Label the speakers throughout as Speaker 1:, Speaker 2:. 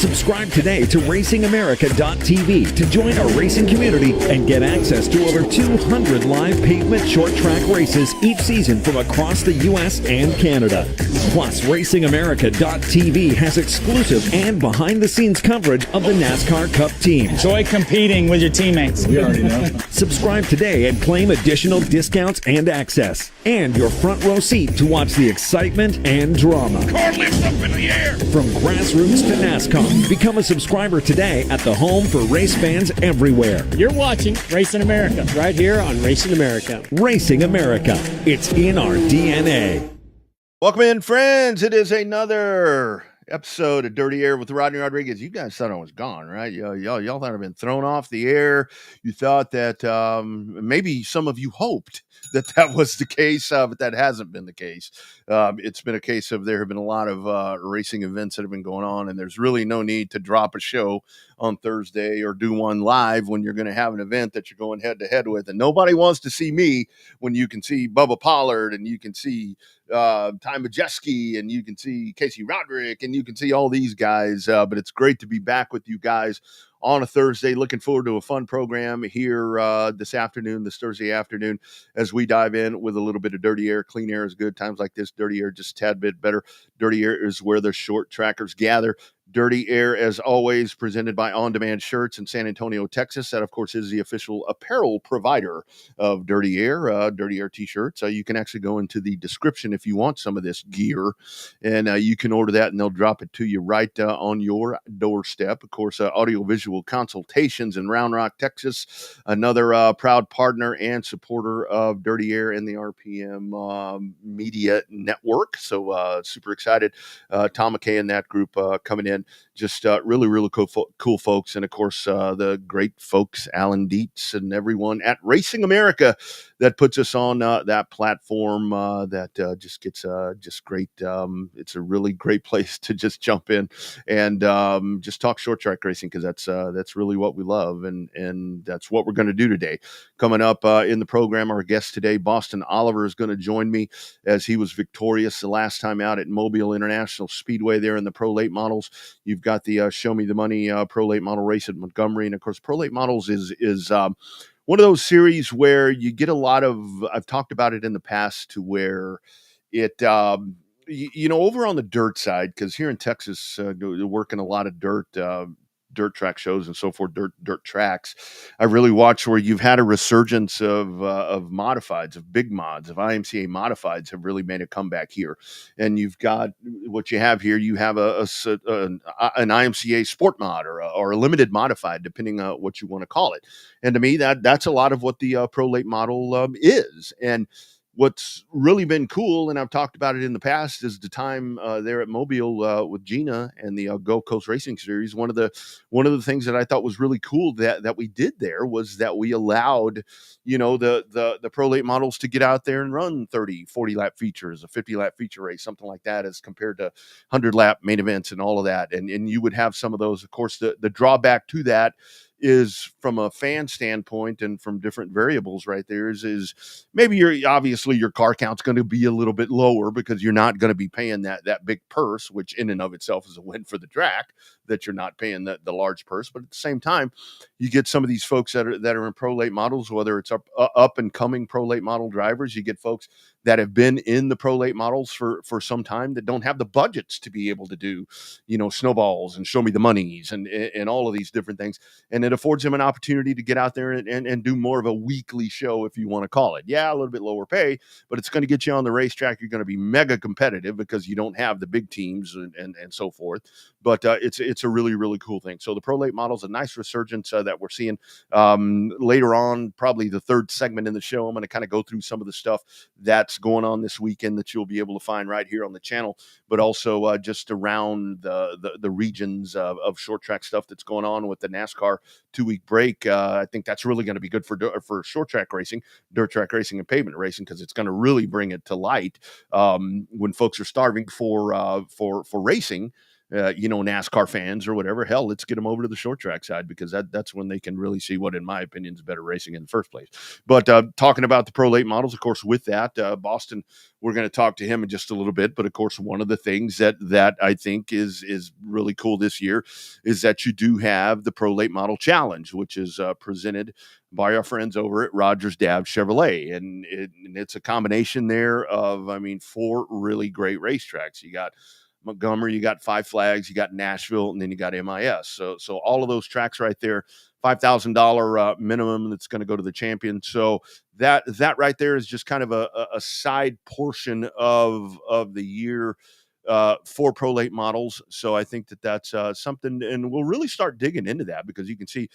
Speaker 1: Subscribe today to RacingAmerica.tv to join our racing community and get access to over 200 live pavement short track races each season from across the U.S. and Canada. Plus, RacingAmerica.tv has exclusive and behind-the-scenes coverage of the NASCAR Cup teams.
Speaker 2: Enjoy competing with your teammates.
Speaker 3: We already know.
Speaker 1: Subscribe today and claim additional discounts and access. And your front row seat to watch the excitement and drama.
Speaker 4: Car lifts up in the air.
Speaker 1: From grassroots to NASCAR, become a subscriber today at the home for race fans everywhere.
Speaker 2: You're watching Racing America right here on Racing America.
Speaker 1: Racing America. It's in our DNA.
Speaker 4: Welcome in, friends. It is another episode of Dirty Air with Rodney Rodriguez. You guys thought I was gone, right? Y'all thought I'd been thrown off the air. You thought that maybe some of you hoped that was the case, but that hasn't been the case. It's been a case of there have been a lot of racing events that have been going on, and there's really no need to drop a show on Thursday or do one live when you're going to have an event that you're going head-to-head with. And nobody wants to see me when you can see Bubba Pollard and you can see Ty Majeski and you can see Casey Roderick and you can see all these guys. But it's great to be back with you guys on a Thursday. Looking forward to a fun program here this Thursday afternoon, as we dive in with a little bit of dirty air. Clean air is good. Times like this, dirty air just a tad bit better. Dirty air is where the short trackers gather. Dirty Air, as always, presented by On Demand Shirts in San Antonio, Texas. That, of course, is the official apparel provider of Dirty Air T-shirts. You can actually go into the description if you want some of this gear, and you can order that, and they'll drop it to you right on your doorstep. Of course, audiovisual consultations in Round Rock, Texas, another proud partner and supporter of Dirty Air and the RPM Media Network. So super excited. Tom McKay and that group coming in. Just really cool folks. And, of course, the great folks, Alan Dietz and everyone at Racing America that puts us on that platform that just gets just great. It's a really great place to just jump in and just talk short track racing, because that's really what we love. And that's what we're going to do today. Coming up in the program, our guest today, Boston Oliver, is going to join me, as he was victorious the last time out at Mobile International Speedway there in the Pro Late Models. You've got the Show Me the Money Pro Late Model race at Montgomery. And, of course, Pro Late Models is one of those series where you get a lot of, I've talked about it in the past, to where it, over on the dirt side, because here in Texas, working a lot of dirt track shows and so forth, dirt tracks, I really watched where you've had a resurgence of modifieds, of big mods, of IMCA modifieds have really made a comeback here. And you've got what you have here. You have an IMCA sport mod or a limited modified, depending on what you want to call it. And to me, that's a lot of what the Pro Late Model is. And what's really been cool, and I've talked about it in the past, is the time there at Mobile with Gina and the Gold Coast Racing Series. One of the things that I thought was really cool that we did there was that we allowed, the Pro Late Models to get out there and run 30, 40 lap features, a 50 lap feature race, something like that, as compared to 100 lap main events and all of that. And you would have some of those. Of course, the drawback to that is, from a fan standpoint and from different variables right there, is maybe your car count's going to be a little bit lower, because you're not going to be paying that big purse, which in and of itself is a win for the track, that you're not paying the large purse. But at the same time, you get some of these folks that are in Pro Late Models, whether it's up and coming Pro Late Model drivers. You get folks that have been in the Pro Late Models for some time that don't have the budgets to be able to do, snowballs and Show Me the Monies and all of these different things. And it affords them an opportunity to get out there and do more of a weekly show, if you want to call it. Yeah, a little bit lower pay, but it's going to get you on the racetrack. You're going to be mega competitive because you don't have the big teams and so forth. But it's a really, really cool thing. So the Pro Late Model is a nice resurgence that we're seeing later on, probably the third segment in the show. I'm going to kind of go through some of the stuff that's going on this weekend that you'll be able to find right here on the channel, but also just around the regions of short track stuff that's going on with the NASCAR 2-week break. I think that's really going to be good for short track racing, dirt track racing, and pavement racing, because it's going to really bring it to light when folks are starving for racing. NASCAR fans or whatever, hell, let's get them over to the short track side, because that's when they can really see what, in my opinion, is better racing in the first place. But talking about the Pro Late models, of course, with that, Boston, we're going to talk to him in just a little bit. But of course, one of the things that I think is really cool this year is that you do have the Pro Late Model Challenge, which is presented by our friends over at Rogers Dav Chevrolet. And it's a combination there of, 4 really great racetracks. You got Montgomery, you got Five Flags, you got Nashville, and then you got MIS. So all of those tracks right there, $5,000 minimum that's going to go to the champion. So that right there is just kind of a side portion of the year for Pro Late models. So I think that's something, and we'll really start digging into that, because you can see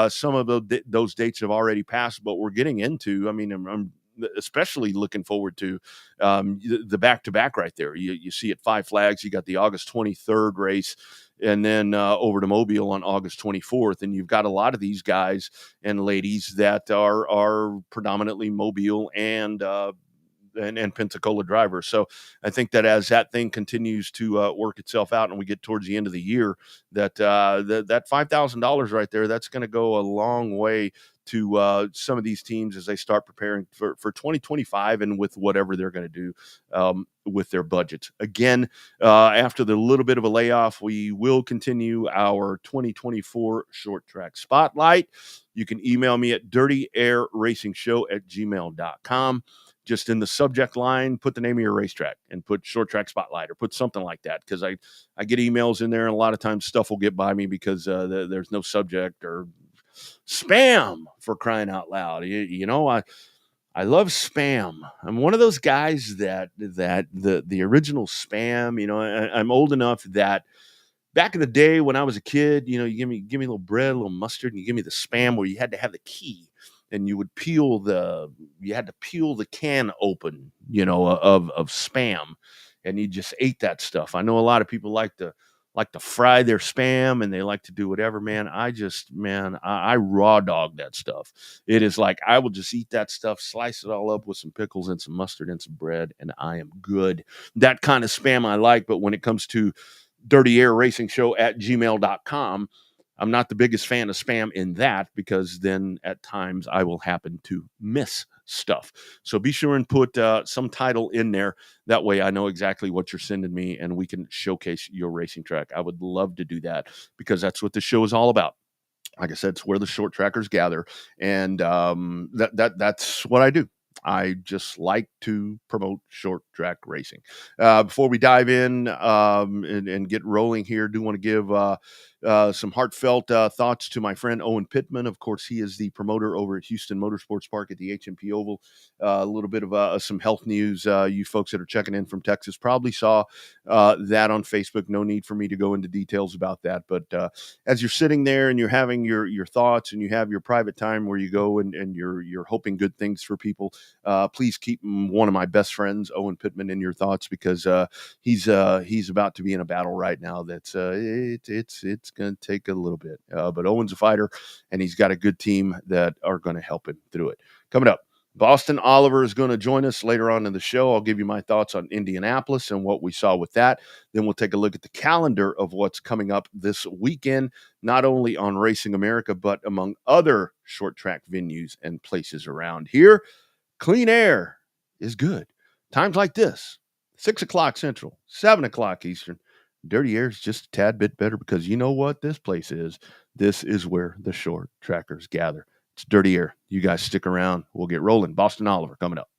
Speaker 4: some of those dates have already passed, but we're getting into, I'm especially looking forward to the back-to-back right there. You see at Five Flags, you got the August 23rd race, and then over to Mobile on August 24th. And you've got a lot of these guys and ladies that are predominantly Mobile and Pensacola drivers. So I think that as that thing continues to work itself out, and we get towards the end of the year, that that $5,000 right there, that's going to go a long way to some of these teams as they start preparing for 2025 and with whatever they're going to do with their budgets. Again, after the little bit of a layoff, we will continue our 2024 short track spotlight. You can email me at dirtyairracingshow@gmail.com. Just in the subject line, put the name of your racetrack and put short track spotlight or put something like that. Because I get emails in there, and a lot of times stuff will get by me because there's no subject, or spam, for crying out loud. I love spam. I'm one of those guys that the original spam, I'm old enough that back in the day when I was a kid, you give me a little bread, a little mustard, and you give me the spam where you had to have the key. And you would you had to peel the can open, of spam, and you just ate that stuff. I know a lot of people like to fry their spam, and they like to do whatever, man. I raw dog that stuff. It is like, I will just eat that stuff, slice it all up with some pickles and some mustard and some bread, and I am good. That kind of spam I like. But when it comes to dirtyairracingshow@gmail.com, I'm not the biggest fan of spam in that, because then at times I will happen to miss stuff. So be sure and put some title in there. That way I know exactly what you're sending me, and we can showcase your racing track. I would love to do that, because that's what the show is all about. Like I said, it's where the short trackers gather, and that's what I do. I just like to promote short track racing. Before we dive in and get rolling here, I do want to give some heartfelt thoughts to my friend Owen Pittman. Of course, he is the promoter over at Houston Motorsports Park at the HMP Oval. A little bit of some health news. You folks that are checking in from Texas probably saw that on Facebook. No need for me to go into details about that. But as you're sitting there and you're having your thoughts, and you have your private time where you go and you're hoping good things for people, please keep one of my best friends, Owen Pittman, in your thoughts, because he's about to be in a battle right now that's it's going to take a little bit. But Owen's a fighter, and he's got a good team that are going to help him through it. Coming up, Boston Oliver is going to join us later on in the show. I'll give you my thoughts on Indianapolis and what we saw with that. Then we'll take a look at the calendar of what's coming up this weekend, not only on Racing America, but among other short track venues and places around here. Clean air is good. Times like this, 6 o'clock Central, 7 o'clock Eastern. Dirty air is just a tad bit better, because you know what this place is. This is where the short trackers gather. It's Dirty Air. You guys stick around. We'll get rolling. Boston Oliver coming up.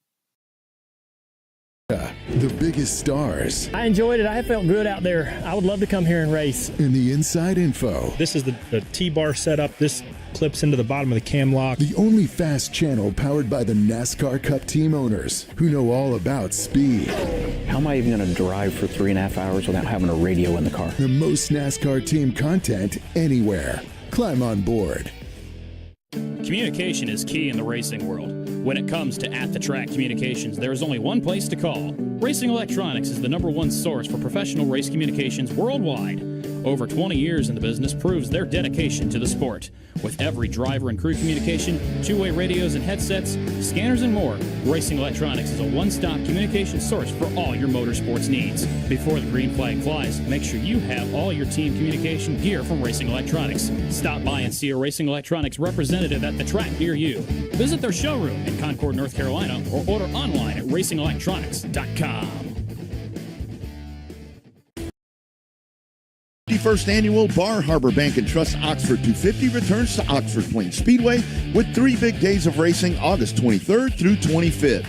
Speaker 3: The biggest stars.
Speaker 2: I enjoyed it. I felt good out there. I would love to come here and race.
Speaker 3: And the inside info.
Speaker 5: This is the T-bar setup. This clips into the bottom of the cam lock.
Speaker 3: The only fast channel powered by the NASCAR Cup team owners who know all about speed.
Speaker 6: How am I even going to drive for 3.5 hours without having a radio in the car?
Speaker 3: The most NASCAR team content anywhere. Climb on board.
Speaker 7: Communication is key in the racing world. When it comes to at-the-track communications, there is only one place to call. Racing Electronics is the #1 source for professional race communications worldwide. Over 20 years in the business proves their dedication to the sport. With every driver and crew communication, two-way radios and headsets, scanners and more, Racing Electronics is a one-stop communication source for all your motorsports needs. Before the green flag flies, make sure you have all your team communication gear from Racing Electronics. Stop by and see a Racing Electronics representative at the track near you. Visit their showroom in Concord, North Carolina, or order online at racingelectronics.com.
Speaker 8: 51st Annual Bar Harbor Bank and Trust Oxford 250 returns to Oxford Plains Speedway with 3 big days of racing August 23rd through 25th.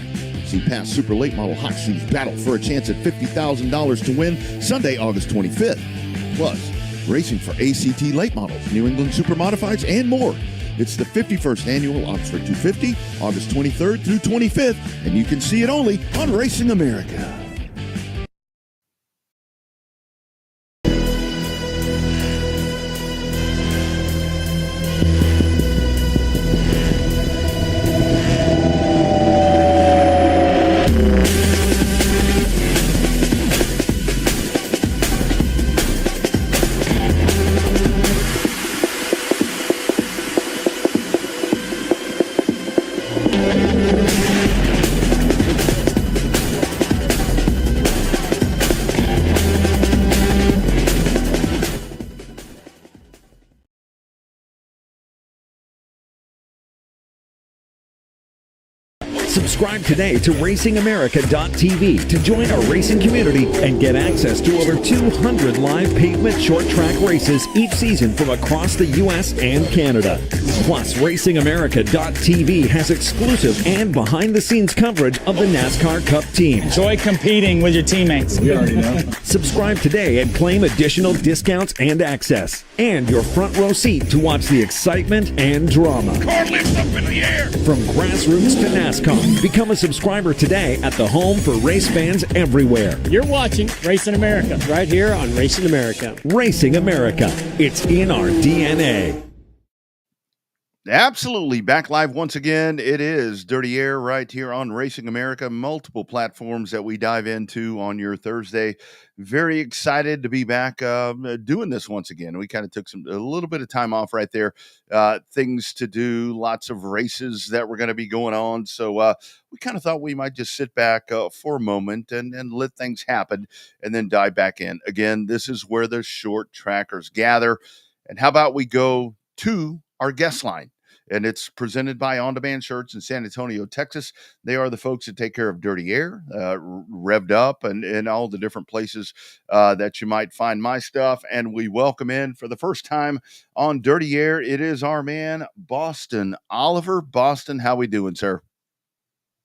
Speaker 8: See past Super Late Model Hot Shoes battle for a chance at $50,000 to win Sunday, August 25th. Plus, racing for ACT Late Models, New England Super Modifieds, and more. It's the 51st Annual Oxford 250, August 23rd through 25th, and you can see it only on Racing America.
Speaker 1: Subscribe today to RacingAmerica.tv to join our racing community and get access to over 200 live pavement short track races each season from across the U.S. and Canada. Plus, RacingAmerica.tv has exclusive and behind-the-scenes coverage of the NASCAR Cup team.
Speaker 2: Enjoy competing with your teammates. We already know.
Speaker 1: Subscribe today and claim additional discounts and access. And your front row seat to watch the excitement and drama.
Speaker 8: Car lifts up in the air.
Speaker 1: From grassroots to NASCAR, become a subscriber today at the home for race fans everywhere.
Speaker 2: You're watching Racing America right here on Racing America.
Speaker 1: Racing America. It's in our DNA.
Speaker 4: Absolutely. Back live once again. It is Dirty Air right here on Racing America. Multiple platforms that we dive into on your Thursday. Very excited to be back doing this once again. We kind of took a little bit of time off right there. Things to do, lots of races that were going to be going on. So we kind of thought we might just sit back for a moment and let things happen and then dive back in. Again, this is where the short trackers gather. And how about we go to our guest line? And it's presented by On Demand Shirts in San Antonio, Texas. They are the folks that take care of Dirty Air, Revved Up, and all the different places that you might find my stuff. And we welcome in for the first time on Dirty Air, it is our man, Boston Oliver. Boston, how we doing, sir?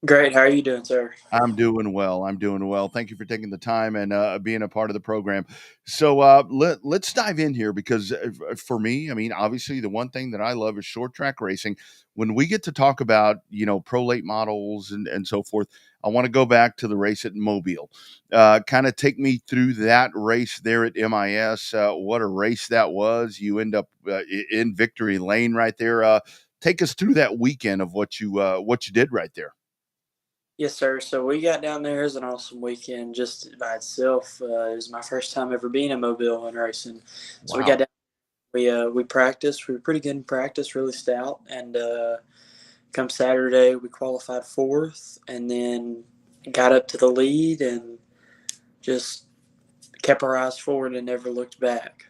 Speaker 9: Great. How are you doing, sir?
Speaker 4: I'm doing well. Thank you for taking the time and being a part of the program. So let's dive in here because for me, I mean, obviously the one thing that I love is short track racing. When we get to talk about, pro late models and so forth, I want to go back to the race at Mobile. Kind of take me through that race there at MIS. What a race that was. You end up in victory lane right there. Take us through that weekend of what you did right there.
Speaker 9: Yes, sir. So we got down there. It was an awesome weekend just by itself. It was my first time ever being in Mobile and racing. So
Speaker 4: Wow.
Speaker 9: we got down. We practiced. We were pretty good in practice, really stout. And come Saturday, we qualified 4th and then got up to the lead and just kept our eyes forward and never looked back.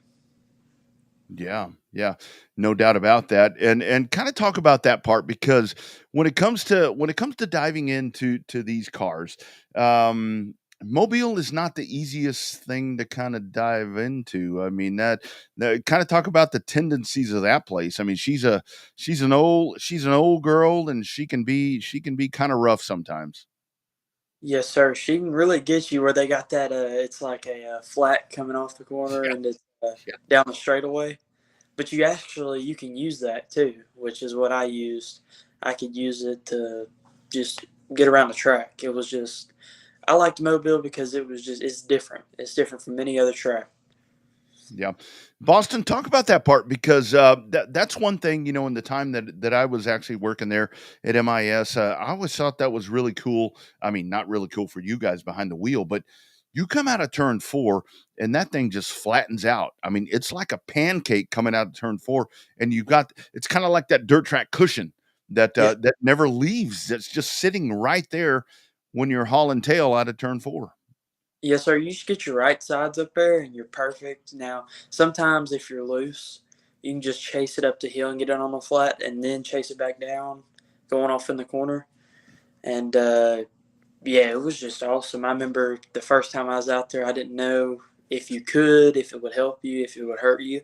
Speaker 4: Yeah, no doubt about that. And kind of talk about that part because when it comes to diving into these cars, Mobile is not the easiest thing to kind of dive into. I mean, that kind of talk about the tendencies of that place. I mean, she's an old girl and she can be kind of rough sometimes.
Speaker 9: Yes, sir. She can really get you where they got that. It's like a flat coming off the corner and it's down the straightaway. But you can use that too, which is what I used. I could use it to just get around the track. It was just, I liked Mobile because it's different. It's different from any other track.
Speaker 4: Yeah. Boston, talk about that part because that's one thing, in the time that I was actually working there at MIS, I always thought that was really cool. I mean, not really cool for you guys behind the wheel, but You come out of turn 4 and that thing just flattens out. I mean, it's like a pancake coming out of turn 4, and it's kind of like that dirt track cushion that
Speaker 9: Yeah.
Speaker 4: that never leaves. That's just sitting right there when you're hauling tail out of turn 4.
Speaker 9: Yes, sir. You should get your right sides up there, and you're perfect. Now, sometimes if you're loose, you can just chase it up the hill and get it on the flat, and then chase it back down, going off in the corner. And yeah, it was just awesome. I remember the first time I was out there, I didn't know if you could, if it would help you, if it would hurt you.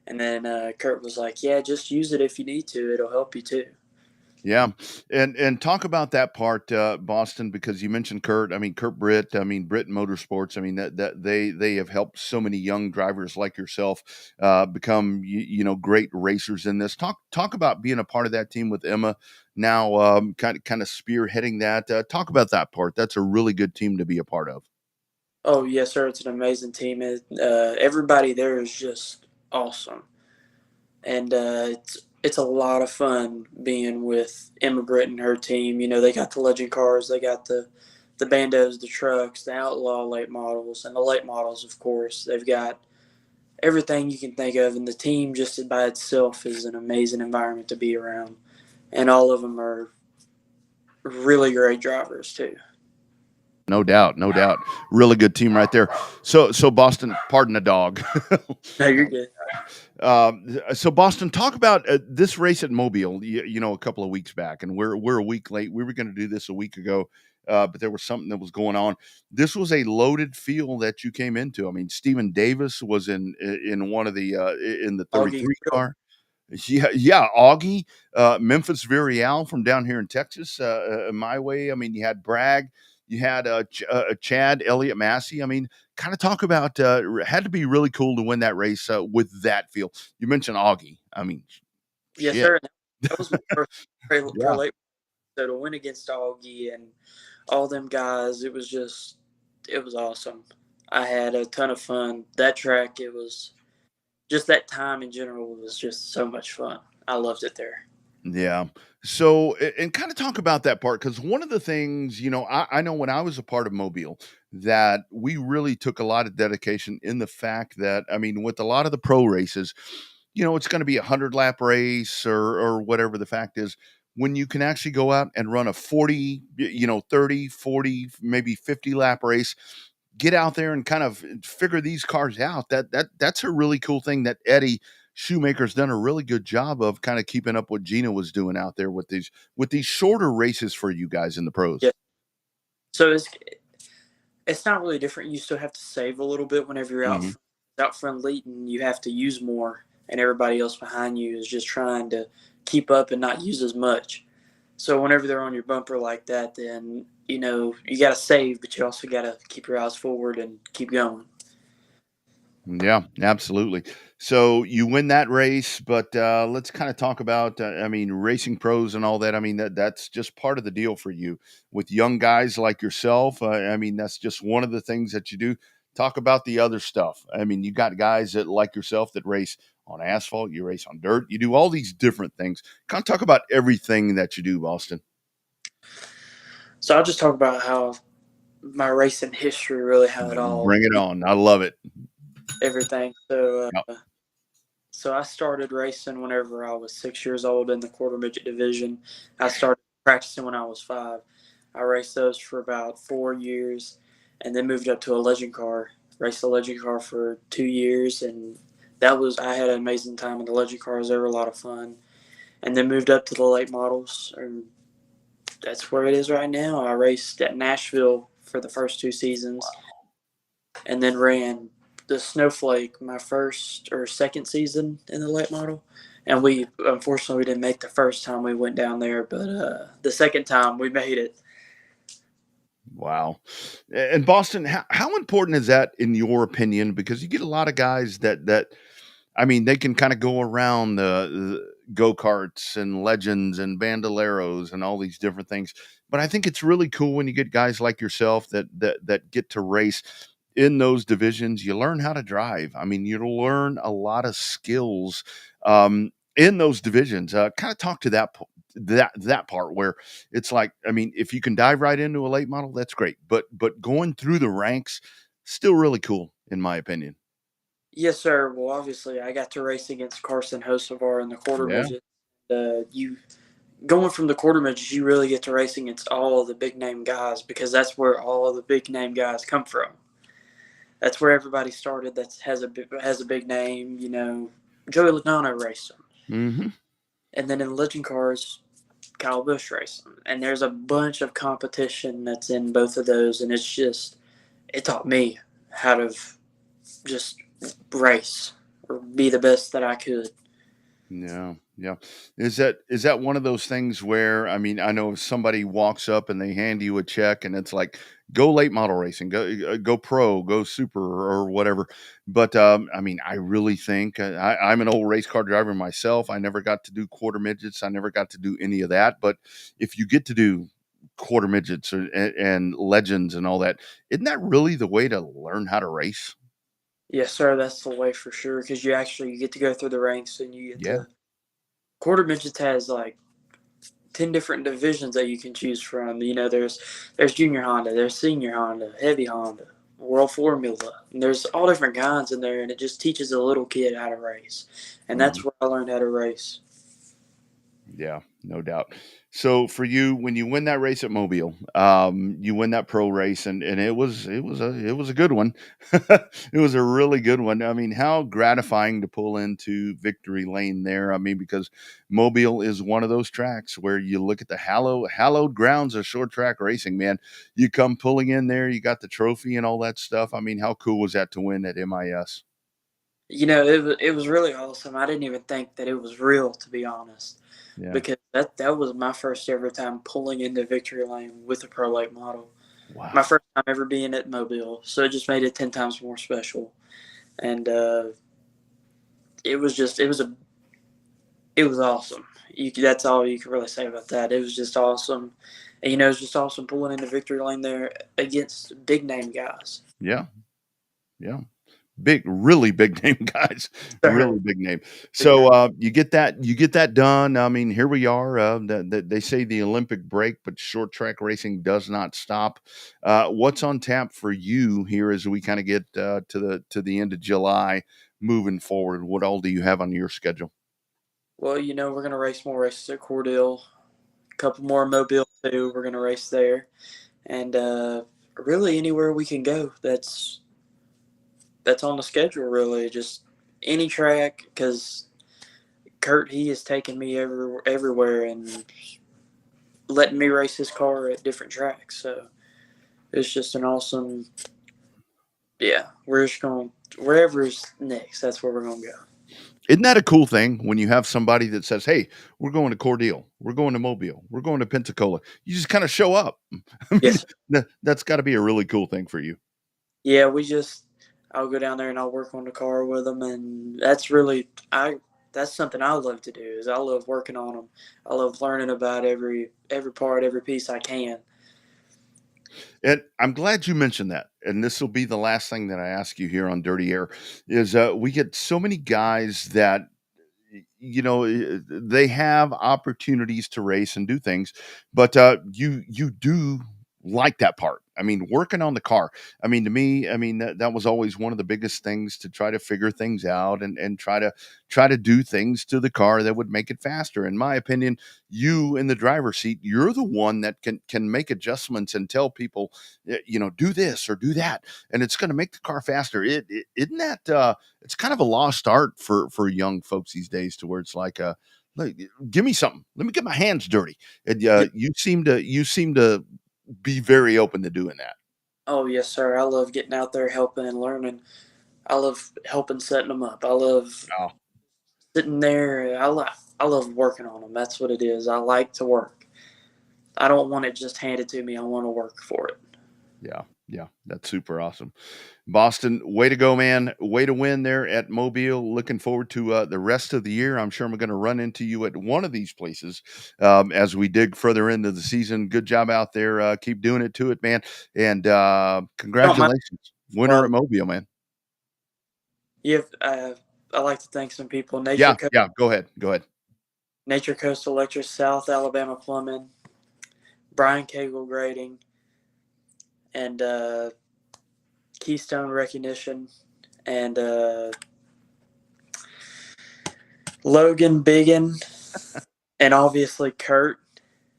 Speaker 9: And then Kurt was like, "Yeah, just use it if you need to. It'll help you too."
Speaker 4: Yeah, and talk about that part, Boston, because you mentioned Kurt. I mean, Kurt Britt. I mean, Britt Motorsports. I mean, that they have helped so many young drivers like yourself become great racers in this. Talk about being a part of that team with Emma now, kind of spearheading that. Talk about that part. That's a really good team to be a part of.
Speaker 9: Oh yes, sir. It's an amazing team. Everybody there is just awesome, and it's a lot of fun being with Emma Britt and her team. You know, they got the legend cars, they got the bandos, the trucks, the outlaw late models, and the late models, of course. They've got everything you can think of, and the team just by itself is an amazing environment to be around. And all of them are really great drivers too.
Speaker 4: No doubt, no doubt. Really good team right there. So Boston, pardon the dog.
Speaker 9: No, you're good.
Speaker 4: So Boston, talk about this race at Mobile. A couple of weeks back, and we're a week late. We were going to do this a week ago, but there was something that was going on. This was a loaded field that you came into. I mean, Stephen Davis was in one of the in the 33 car. Yeah, Augie, Memphis Virial from down here in Texas, my way. I mean, you had Bragg, you had Chad Elliott Massey. I mean, kind of talk about had to be really cool to win that race with that field. You mentioned Augie. I mean,
Speaker 9: Yes,
Speaker 4: shit.
Speaker 9: sir. That was my first pro
Speaker 4: Yeah.
Speaker 9: late. So to win against Augie and all them guys, it was awesome. I had a ton of fun. That track, it was just that time in general was just so much fun. I loved it there.
Speaker 4: Yeah. So, and kind of talk about that part, because one of the things, I know when I was a part of Mobile, that we really took a lot of dedication in the fact that, I mean, with a lot of the pro races, it's going to be 100 lap race or whatever the fact is. When you can actually go out and run a 40, 30, 40, maybe 50 lap race, get out there and kind of figure these cars out. That's a really cool thing that Eddie Shoemaker's done a really good job of kind of keeping up what Gina was doing out there with these shorter races for you guys in the pros.
Speaker 9: Yeah. So it's not really different. You still have to save a little bit whenever you're out front leading. You have to use more, and everybody else behind you is just trying to keep up and not use as much. So whenever they're on your bumper like that, then you got to save, but you also got to keep your eyes forward and keep going.
Speaker 4: Yeah, absolutely. So you win that race, but let's kind of talk about, racing pros and all that. I mean, that's just part of the deal for you with young guys like yourself. That's just one of the things that you do. Talk about the other stuff. I mean, you got guys that like yourself that race on asphalt, you race on dirt, you do all these different things. Kind of talk about everything that you do, Boston.
Speaker 9: So I'll just talk about how my racing history, really how it all.
Speaker 4: Bring it on. I love it.
Speaker 9: Everything. So,
Speaker 4: Yep.
Speaker 9: So I started racing whenever I was 6 years old in the quarter midget division. I started practicing when I was 5. I raced those for about 4 years, and then moved up to a legend car. Raced a legend car for 2 years, and I had an amazing time in the legend cars. They were a lot of fun. And then moved up to the late models, and that's where it is right now. I raced at Nashville for the first 2 seasons, and then ran the Snowflake my first or second season in the late model. And we unfortunately didn't make the first time we went down there, but the second time we made it.
Speaker 4: Wow. And Boston, how important is that in your opinion? Because you get a lot of guys that they can kind of go around the go-karts and legends and bandoleros and all these different things. But I think it's really cool when you get guys like yourself that get to race in those divisions. You learn how to drive. I mean, you learn a lot of skills in those divisions. Kind of talk to that that part where it's like, I mean, if you can dive right into a late model, that's great. But going through the ranks, still really cool, in my opinion.
Speaker 9: Yes, sir. Well, obviously, I got to race against Carson Hocevar in the quarter
Speaker 4: Yeah.
Speaker 9: midget. You going from the quarter midgets, you really get to race against all the big name guys because that's where all the big name guys come from. That's where everybody started. That has a big name. You know, Joey Logano raced them,
Speaker 4: Mm-hmm.
Speaker 9: and then in legend cars, Kyle Busch raced them. And there's a bunch of competition that's in both of those, and it taught me how to just race or be the best that I could.
Speaker 4: Yeah, yeah. Is that one of those things where, I mean, I know if somebody walks up and they hand you a check and it's like, go late model racing, go pro, go super or whatever. But I mean, I really think I'm an old race car driver myself. I never got to do quarter midgets. I never got to do any of that. But if you get to do quarter midgets and legends and all that, isn't that really the way to learn how to race?
Speaker 9: Yes, sir. That's the way for sure because you get to go through the ranks and you get
Speaker 4: Yeah.
Speaker 9: to. Quarter midgets has like 10 different divisions that you can choose from. You know, there's junior Honda, there's senior Honda, heavy Honda, World Formula. And there's all different kinds in there, and it just teaches a little kid how to race. And that's where I learned how to race.
Speaker 4: Yeah, no doubt. So for you, when you win that race at Mobile, you win that pro race, and it was a good one. It was a really good one. I mean, how gratifying to pull into victory lane there. I mean, because Mobile is one of those tracks where you look at the hallowed grounds of short track racing. Man, you come pulling in there, you got the trophy and all that stuff. I mean, how cool was that to win at MIS?
Speaker 9: You know, it was really awesome. I didn't even think that it was real, to be honest,
Speaker 4: Yeah.
Speaker 9: because that was my first ever time pulling into victory lane with a pro late model.
Speaker 4: Wow.
Speaker 9: My first time ever being at Mobile, so it just made it 10 times more special. And it was awesome. That's all you can really say about that. It was just awesome. And, you know, it was just awesome pulling into victory lane there against big name guys.
Speaker 4: Yeah. Yeah. Really big name guys, really big name. So you get that done. I mean, here we are. They say the Olympic break, but short track racing does not stop. What's on tap for you here as we kind of get to the end of July, moving forward? What all do you have on your schedule?
Speaker 9: Well, you know, we're gonna race more races at Cordell, a couple more in Mobile too. We're gonna race there, and really anywhere we can go. That's on the schedule. Really, just any track because Kurt he has taken me everywhere and letting me race his car at different tracks. So it's just an awesome. Yeah, we're just going wherever's next. That's where we're gonna go.
Speaker 4: Isn't that a cool thing when you have somebody that says, "Hey, we're going to Cordele, we're going to Mobile, we're going to Pensacola." You just kind of show up. I mean,
Speaker 9: Yes.
Speaker 4: that's got to be a really cool thing for you.
Speaker 9: Yeah, I'll go down there and I'll work on the car with them, and that's something I love to do. Is I love working on them. I love learning about every part, every piece I can.
Speaker 4: And I'm glad you mentioned that. And this will be the last thing that I ask you here on Dirty Air is we get so many guys that they have opportunities to race and do things, but you do like that part. I mean, working on the car. I mean, to me, I mean that was always one of the biggest things to try to figure things out and try to do things to the car that would make it faster. In my opinion, you in the driver's seat, you're the one that can make adjustments and tell people, do this or do that, and it's going to make the car faster. Isn't that it's kind of a lost art for young folks these days, to where it's like give me something, let me get my hands dirty. And you seem to be very open to doing that.
Speaker 9: Oh yes, sir. I love getting out there, helping and learning. I love helping setting them up. I love
Speaker 4: Oh,
Speaker 9: sitting there. I love working on them. That's what it is. I like to work. I don't want it just handed to me. I want to work for it.
Speaker 4: yeah, that's super awesome. Boston, way to go, man. Way to win there at Mobile. Looking forward to the rest of the year. I'm sure I'm going to run into you at one of these places as we dig further into the season. Good job out there. Keep doing it to it, man. And congratulations. Winner at Mobile, man.
Speaker 9: Yeah, I like to thank some people.
Speaker 4: Yeah. Go ahead.
Speaker 9: Nature Coast Electric, South Alabama Plumbing, Brian Cagle Grading, and Keystone Recognition, and Logan Biggin, and obviously Kurt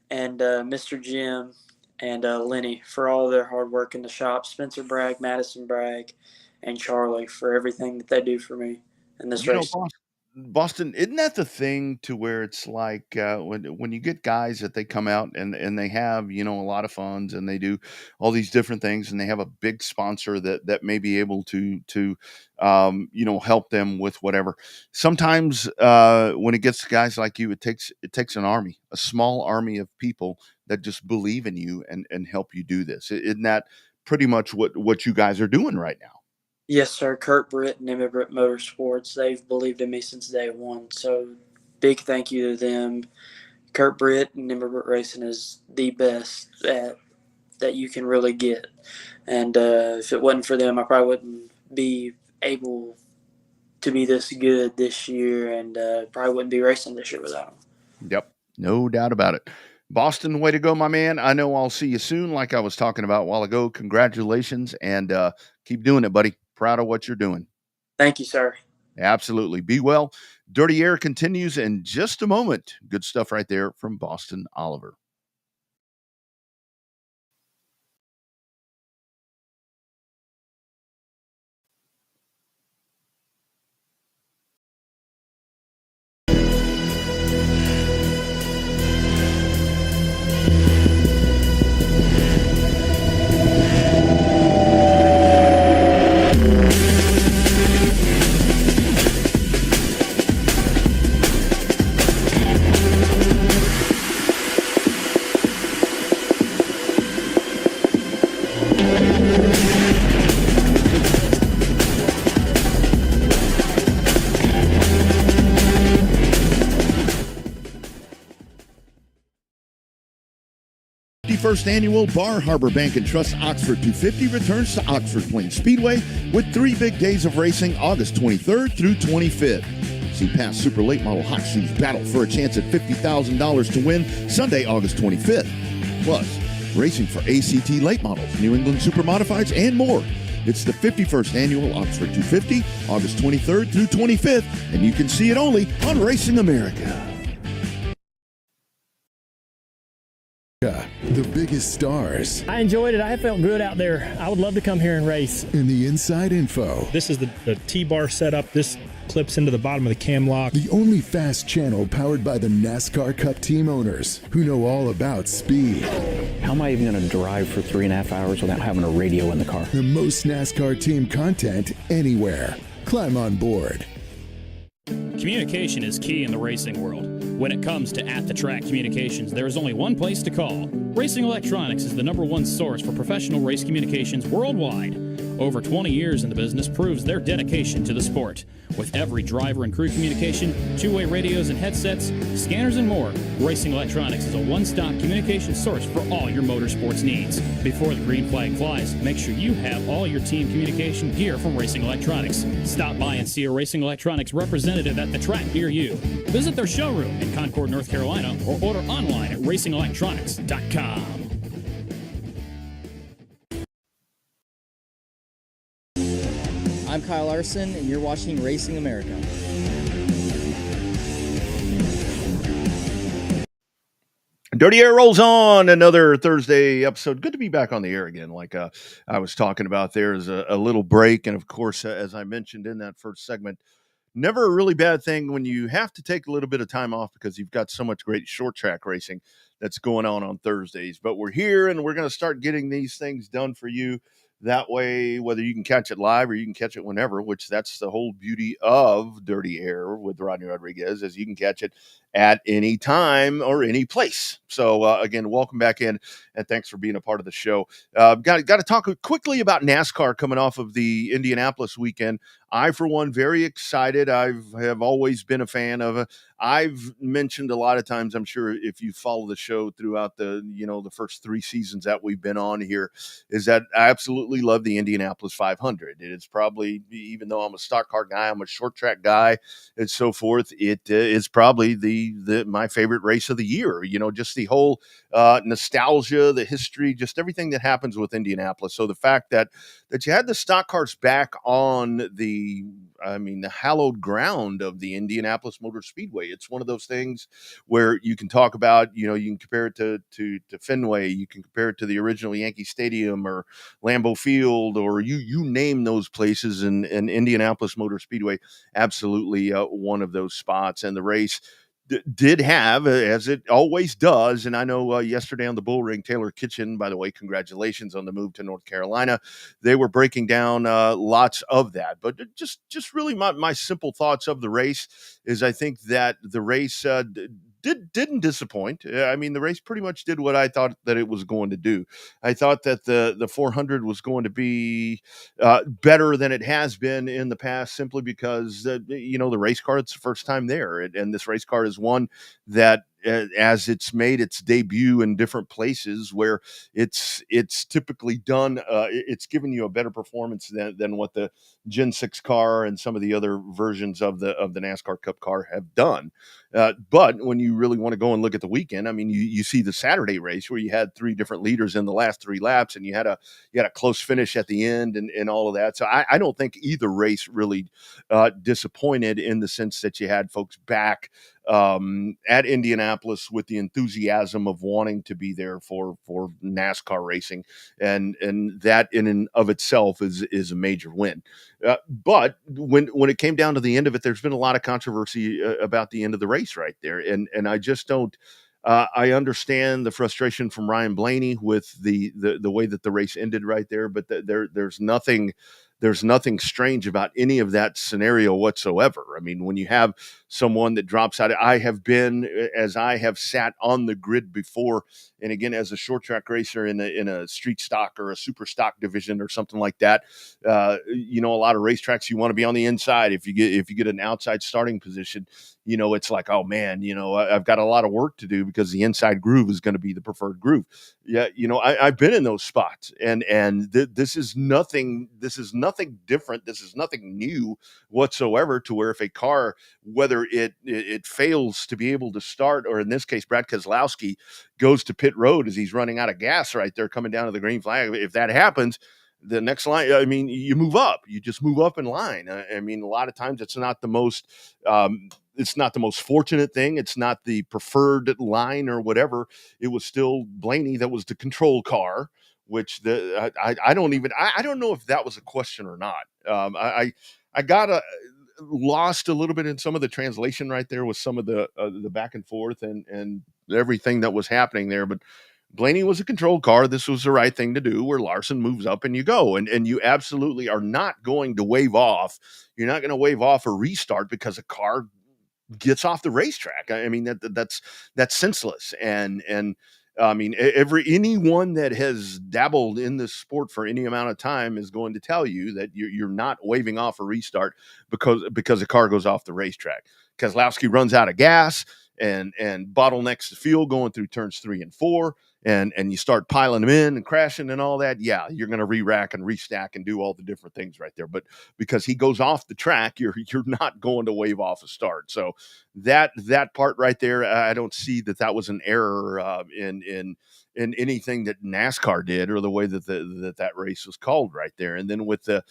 Speaker 9: and Mr. Jim and Lenny for all their hard work in the shop. Spencer Bragg, Madison Bragg, and Charlie for everything that they do for me in this race.
Speaker 4: Boston, isn't that the thing to where it's like when you get guys that they come out and they have a lot of funds and they do all these different things and they have a big sponsor that may be able to help them with whatever. Sometimes when it gets to guys like you, it takes an army, a small army of people that just believe in you and help you do this. Isn't that pretty much what you guys are doing right now?
Speaker 9: Yes, sir. Kurt Britt and Immigrant Motorsports, they've believed in me since day one. So big thank you to them. Kurt Britt and Immigrant Racing is the best that you can really get. And if it wasn't for them, I probably wouldn't be able to be this good this year, and probably wouldn't be racing this year without them.
Speaker 4: Yep, no doubt about it. Boston, way to go, my man. I know I'll see you soon, like I was talking about a while ago. Congratulations, and keep doing it, buddy. Proud of what you're doing.
Speaker 9: Thank you, sir.
Speaker 4: Absolutely. Be well. Dirty Air continues in just a moment. Good stuff right there from Boston Oliver.
Speaker 8: First annual Bar Harbor Bank and Trust Oxford 250 returns to Oxford Plains Speedway with 3 big days of racing August 23rd through 25th. See past Super Late Model Hot Shoes battle for a chance at $50,000 to win Sunday, August 25th. Plus, racing for ACT Late Models, New England Super Modifieds, and more. It's the 51st annual Oxford 250, August 23rd through 25th, and you can see it only on Racing America.
Speaker 3: The biggest stars.
Speaker 2: I enjoyed it. I felt good out there. I would love to come here and race.
Speaker 3: And the inside info.
Speaker 5: This is the T-bar setup. This clips into the bottom of the cam lock.
Speaker 3: The only fast channel powered by the NASCAR Cup team owners who know all about speed.
Speaker 6: How am I even going to drive for 3.5 hours without having a radio in the car?
Speaker 3: The most NASCAR team content anywhere. Climb on board.
Speaker 7: Communication is key in the racing world. When it comes to at-the-track communications, there is only one place to call. Racing Electronics is the #1 source for professional race communications worldwide. Over 20 years in the business proves their dedication to the sport. With every driver and crew communication, two-way radios and headsets, scanners and more, Racing Electronics is a one-stop communication source for all your motorsports needs. Before the green flag flies, make sure you have all your team communication gear from Racing Electronics. Stop by and see a Racing Electronics representative at the track near you. Visit their showroom in Concord, North Carolina, or order online at racingelectronics.com.
Speaker 10: I'm Kyle Larson, and you're watching Racing America.
Speaker 4: Dirty Air rolls on, another Thursday episode. Good to be back on the air again. Like I was talking about, there's a little break. And of course, as I mentioned in that first segment, never a really bad thing when you have to take a little bit of time off because you've got so much great short track racing that's going on Thursdays. But we're here and we're going to start getting these things done for you. That way, whether you can catch it live or you can catch it whenever, which that's the whole beauty of Dirty Air with Rodney Rodriguez, is you can catch it at any time or any place. So again, welcome back in and thanks for being a part of the show. Got to talk quickly about NASCAR coming off of the Indianapolis weekend. I, for one, very excited. I have always been a fan of. I've mentioned a lot of times, I'm sure if you follow the show throughout the first 3 seasons that we've been on here, is that I absolutely love the Indianapolis 500. It's probably, even though I'm a stock car guy, I'm a short track guy and so forth, it is probably the be my favorite race of the year. Just the whole nostalgia, the history, just everything that happens with Indianapolis. So the fact that you had the stock cars back on the hallowed ground of the Indianapolis Motor Speedway. It's one of those things where you can talk about, you can compare it to Fenway, you can compare it to the original Yankee Stadium or Lambeau Field, or you name those places, and Indianapolis Motor Speedway, absolutely one of those spots. And the race did have, as it always does, and I know yesterday on the Bull Ring, Taylor Kitchen, by the way, congratulations on the move to North Carolina. They were breaking down lots of that, but just really my simple thoughts of the race is I think that the race didn't disappoint. The race pretty much did what I thought that it was going to do. I thought that the 400 was going to be better than it has been in the past, simply because the race car, it's the first time there, and this race car is one that, as it's made its debut in different places where it's typically done, it's given you a better performance than what the Gen 6 car and some of the other versions of the NASCAR Cup car have done. But when you really want to go and look at the weekend, you see the Saturday race where you had three different leaders in the last three laps, and you had a close finish at the end, and all of that. So I don't think either race really disappointed, in the sense that you had folks back at Indianapolis with the enthusiasm of wanting to be there for NASCAR racing, and that in and of itself is a major win. But when it came down to the end of it, there's been a lot of controversy about the end of the race right there, and I just don't. I understand the frustration from Ryan Blaney with the way that the race ended right there, but there's nothing strange about any of that scenario whatsoever. When you have someone that drops out, I have sat on the grid before, and again, as a short track racer in a street stock or a super stock division or something like that, a lot of racetracks, you want to be on the inside. If you get an outside starting position, it's like, oh man, I've got a lot of work to do because the inside groove is going to be the preferred groove. Yeah, I've been in those spots, and this is nothing different. This is nothing new whatsoever, to where if a car, whether it fails to be able to start, or in this case, Brad Keselowski goes to pit road as he's running out of gas right there coming down to the green flag. If that happens, the next line, you move up. You just move up in line. A lot of times it's not the most fortunate thing. It's not the preferred line or whatever. It was still Blaney that was the control car, which I don't know if that was a question or not. I got lost a little bit in some of the translation right there with some of the back and forth and everything that was happening there, but Blaney was a control car. This was the right thing to do, where Larson moves up and you go. And you absolutely are not going to wave off. You're not going to wave off a restart because a car gets off the racetrack. That's senseless. And anyone that has dabbled in this sport for any amount of time is going to tell you that you're not waving off a restart because a car goes off the racetrack. Keselowski runs out of gas and bottlenecks the fuel going through turns 3 and 4. And you start piling them in and crashing and all that, yeah, you're going to re-rack and restack and do all the different things right there. But because he goes off the track, you're not going to wave off a start. So that part right there, I don't see that was an error in anything that NASCAR did, or the way that race was called right there. And then with the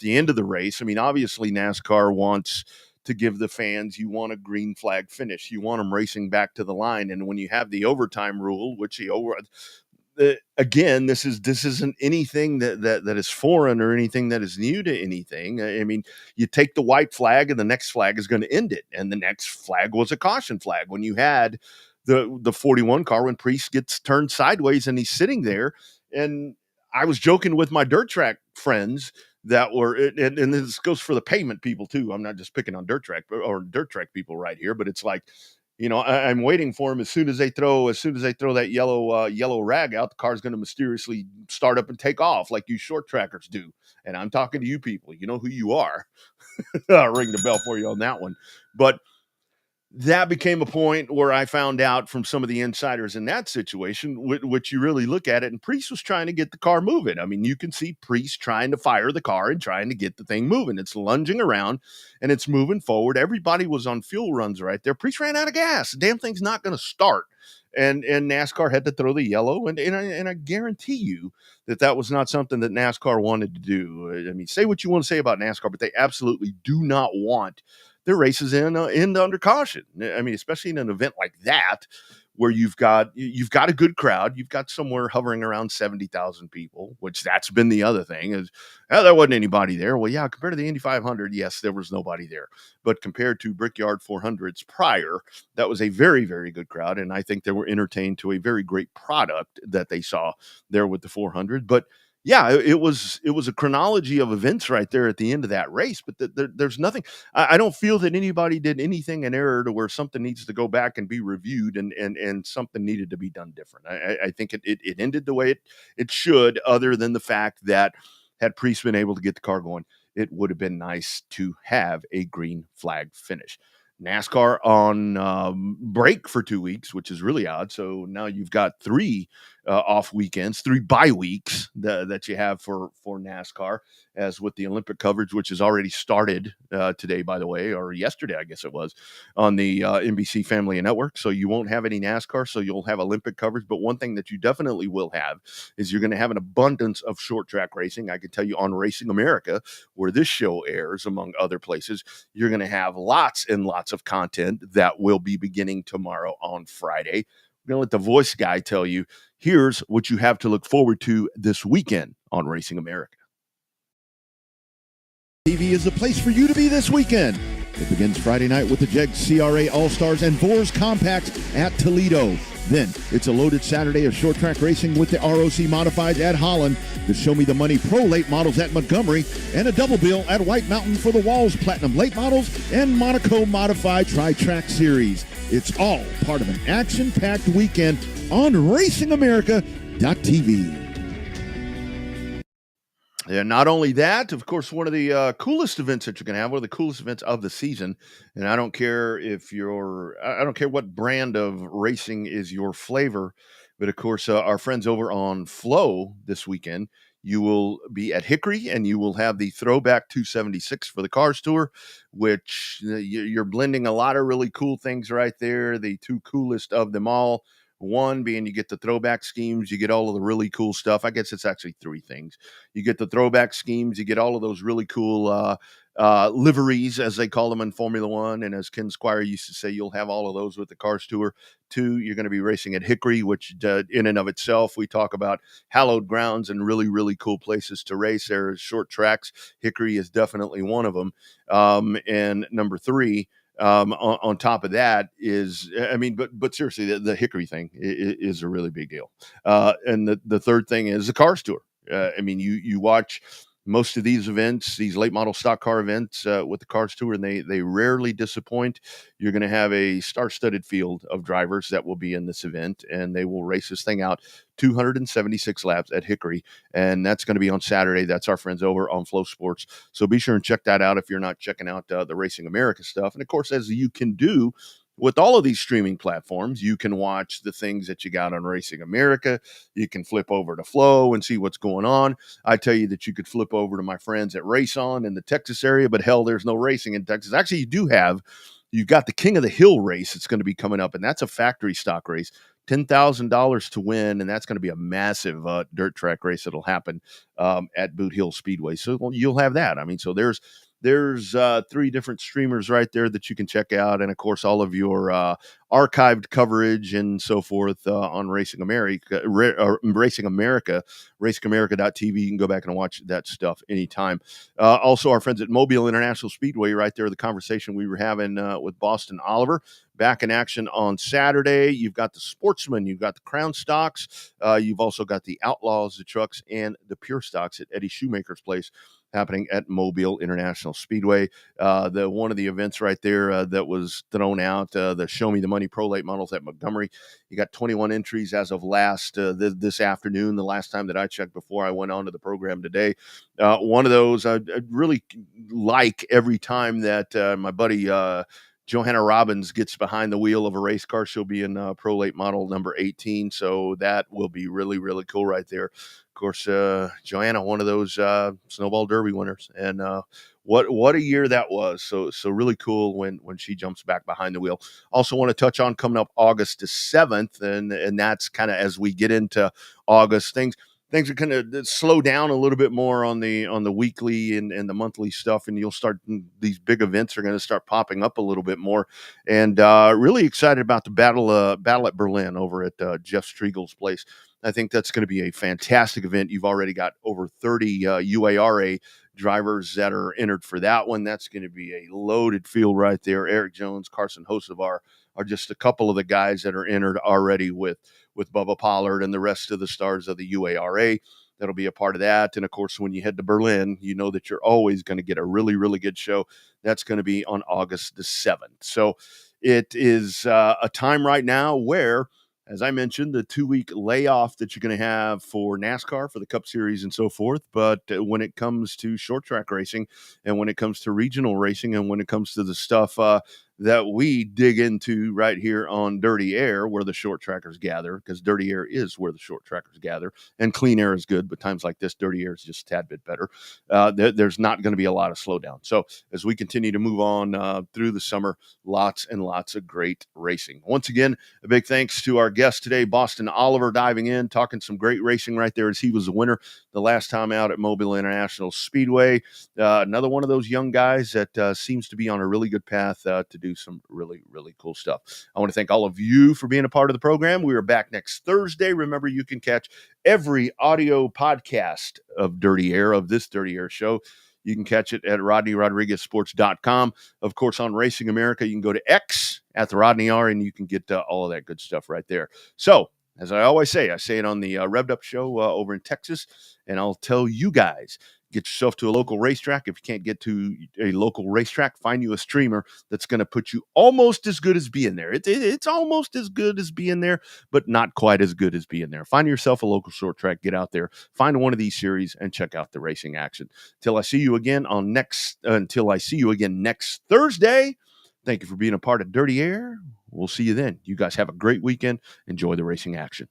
Speaker 4: end of the race, obviously NASCAR wants to give the fans, you want a green flag finish. You want them racing back to the line. And when you have the overtime rule, which again, this isn't anything that is foreign or anything that is new to anything. You take the white flag and the next flag is going to end it. And the next flag was a caution flag. When you had the 41 car, when Priest gets turned sideways and he's sitting there, and I was joking with my dirt track friends that were, and this goes for the pavement people too. I'm not just picking on dirt track people right here, but it's like, I'm waiting for them. As soon as they throw that yellow rag out, the car's going to mysteriously start up and take off like you short trackers do. And I'm talking to you people. You know who you are. I'll ring the bell for you on that one. But that became a point where I found out from some of the insiders in that situation, which you really look at it, and Priest was trying to get the car moving. I mean, you can see Priest trying to fire the car and trying to get the thing moving. It's lunging around and it's moving forward. Everybody was on fuel runs right there. Priest ran out of gas. The damn thing's not going to start. And NASCAR had to throw the yellow, and I guarantee you that was not something that NASCAR wanted to do. I mean, say what you want to say about NASCAR, but they absolutely do not want their races in under caution. I mean, especially in an event like that, where you've got a good crowd, you've got somewhere hovering around 70,000 people, which that's been the other thing is there wasn't anybody there. Well, yeah, compared to the Indy 500, yes, there was nobody there, but compared to Brickyard 400s prior, that was a very, very good crowd, and I think they were entertained to a very great product that they saw there with the 400. But yeah, it was a chronology of events right there at the end of that race, but there's nothing. I don't feel that anybody did anything in error to where something needs to go back and be reviewed and something needed to be done different. I think it ended the way it should, other than the fact that had Priest been able to get the car going, it would have been nice to have a green flag finish. NASCAR on break for 2 weeks, which is really odd. So now you've got 3 off weekends, 3 bye weeks that you have for NASCAR, as with the Olympic coverage, which has already started today, by the way, or yesterday, I guess it was, on the NBC Family Network. So you won't have any NASCAR, so you'll have Olympic coverage. But one thing that you definitely will have is you're going to have an abundance of short track racing. I can tell you on Racing America, where this show airs, among other places, you're going to have lots and lots of content that will be beginning tomorrow on Friday. I'm going to let the voice guy tell you, here's what you have to look forward to this weekend on Racing America.
Speaker 8: TV is the place for you to be this weekend. It begins Friday night with the JEG CRA All-Stars and Vors Compacts at Toledo. Then it's a loaded Saturday of short track racing with the ROC Modifieds at Holland, the Show Me the Money Pro Late Models at Montgomery, and a double bill at White Mountain for the Walls Platinum Late Models and Monaco Modified Tri-Track Series. It's all part of an action-packed weekend on RacingAmerica.tv.
Speaker 4: And not only that, of course, one of the coolest events that you're going to have, one of the coolest events of the season. And I don't care I don't care what brand of racing is your flavor, but of course, our friends over on Flow this weekend, you will be at Hickory and you will have the Throwback 276 for the Cars Tour, which you're blending a lot of really cool things right there. The 2 coolest of them all. One being you get the throwback schemes, you get all of the really cool stuff. I guess it's actually 3 things. You get the throwback schemes, you get all of those really cool liveries, as they call them in Formula One. And as Ken Squire used to say, you'll have all of those with the Cars Tour. 2, you're going to be racing at Hickory, which in and of itself, we talk about hallowed grounds and really, really cool places to race. There are short tracks. Hickory is definitely one of them. And number 3, on top of that is, I mean, but seriously, the Hickory thing is a really big deal. And the third thing is the Cars Tour. I mean, you watch most of these events, these late model stock car events with the Cars Tour, and they rarely disappoint. You're going to have a star-studded field of drivers that will be in this event, and they will race this thing out 276 laps at Hickory, and that's going to be on Saturday. That's our friends over on Flow Sports. So be sure and check that out if you're not checking out the Racing America stuff. And of course, as you can do with all of these streaming platforms, you can watch the things that you got on Racing America. You can flip over to Flow and see what's going on. I tell you that you could flip over to my friends at Race On in the Texas area, but hell, there's no racing in Texas. Actually, you've got the King of the Hill race that's going to be coming up, and that's a factory stock race. $10,000 to win, and that's going to be a massive dirt track race that'll happen at Boot Hill Speedway. So you'll have that. I mean, so there's 3 different streamers right there that you can check out, and of course all of your archived coverage and so forth on Racing America, RacingAmerica.tv. You can go back and watch that stuff anytime. Also, our friends at Mobile International Speedway, right there, the conversation we were having with Boston Oliver, back in action on Saturday. You've got the Sportsman, you've got the Crown Stocks, you've also got the Outlaws, the Trucks, and the Pure Stocks at Eddie Shoemaker's place, happening at Mobile International Speedway. One of the events right there that was thrown out, the Show Me the Money Pro Late Models at Montgomery. You got 21 entries as of this afternoon, the last time that I checked before I went on to the program today. One of those I really like every time that my buddy Johanna Robbins gets behind the wheel of a race car. She'll be in Pro Late Model number 18, so that will be really, really cool right there. Of course, Johanna, one of those Snowball Derby winners, and what a year that was. So really cool when she jumps back behind the wheel. Also want to touch on coming up August the 7th, and that's kind of as we get into August, things are going to slow down a little bit more on the weekly and the monthly stuff, and you'll start, these big events are going to start popping up a little bit more, and really excited about the battle at Berlin over at Jeff Striegel's place. I think that's going to be a fantastic event. You've already got over 30 UARA drivers that are entered for that one. That's going to be a loaded field right there. Eric Jones, Carson Hocevar are just a couple of the guys that are entered already with Bubba Pollard and the rest of the stars of the UARA. That'll be a part of that. And of course, when you head to Berlin, you know that you're always going to get a really, really good show. That's going to be on August the 7th. So it is a time right now where, as I mentioned, the 2-week layoff that you're going to have for NASCAR, for the Cup Series and so forth. But when it comes to short track racing and when it comes to regional racing and when it comes to the stuff that we dig into right here on Dirty Air, where the short trackers gather, because Dirty Air is where the short trackers gather, and Clean Air is good, but times like this, Dirty Air is just a tad bit better. There's not going to be a lot of slowdown. So as we continue to move on through the summer, lots and lots of great racing. Once again, a big thanks to our guest today, Boston Oliver, diving in, talking some great racing right there as he was the winner the last time out at Mobile International Speedway. Another one of those young guys that seems to be on a really good path to do some really, really cool stuff. I want to thank all of you for being a part of the program. We are back next Thursday. Remember, you can catch every audio podcast of Dirty Air, of this Dirty Air show. You can catch it at RodneyRodriguezSports.com. Of course, on Racing America, you can go to X at the Rodney R, and you can get all of that good stuff right there. So, as I always say, I say it on the Revved Up show over in Texas, and I'll tell you guys, get yourself to a local racetrack. If you can't get to a local racetrack, find you a streamer that's going to put you almost as good as being there. It's almost as good as being there, but not quite as good as being there. Find yourself a local short track, get out there, find one of these series, and check out the racing action. Until I see you again next Thursday, thank you for being a part of Dirty Air. We'll see you then. You guys have a great weekend. Enjoy the racing action.